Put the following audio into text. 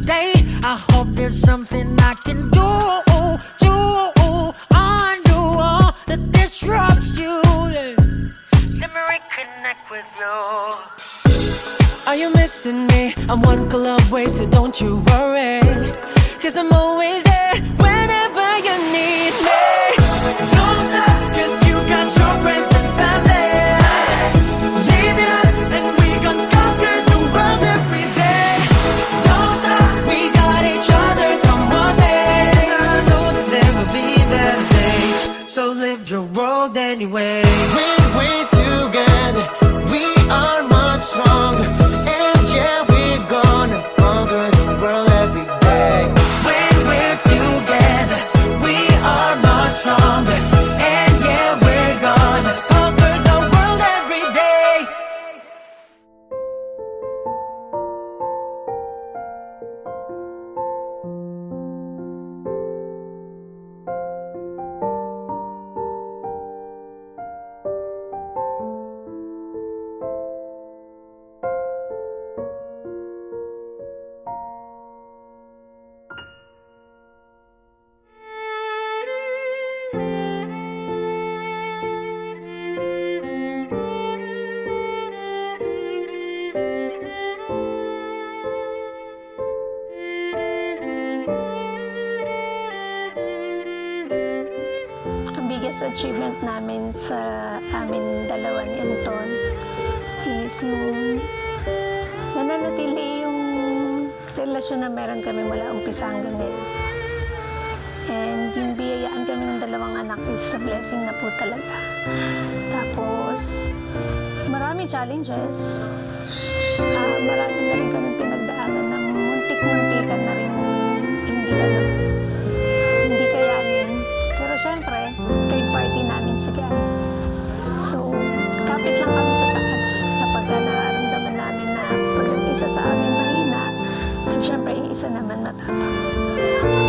day. I hope there's something I can do to undo all that disrupts you. Yeah. Let me reconnect with you. Are you missing me? I'm one call away, so don't you worry. Cause I'm always there whenever you need me. Don't stop, cause you got your friends and family. Live it up and we gon' conquer the world every day. Don't stop, we got each other, come on, babe. I know that there will be better days, so live your world anyway. When we're together, we are much stronger. And yeah, we're gonna conquer the world every day. When we're together, we are much stronger. And yeah, we're gonna conquer the world every day. Ang biggest achievement namin sa amin dalawa ni Anton is yung nananatili yung relasyon na meron kami mula umpisa hanggang ngayon. And yung biyayaan kami ng dalawang anak is a blessing na po talaga. Tapos, marami challenges. Marami na rin kami pinagdaanan ng muntik-muntikan na rin hindi kayanin. Pero syempre, third party namin si God. So, kapit lang kami sa taas kapag nararamdaman namin na pag isa sa amin mahina, so syempre yung isa naman matapang.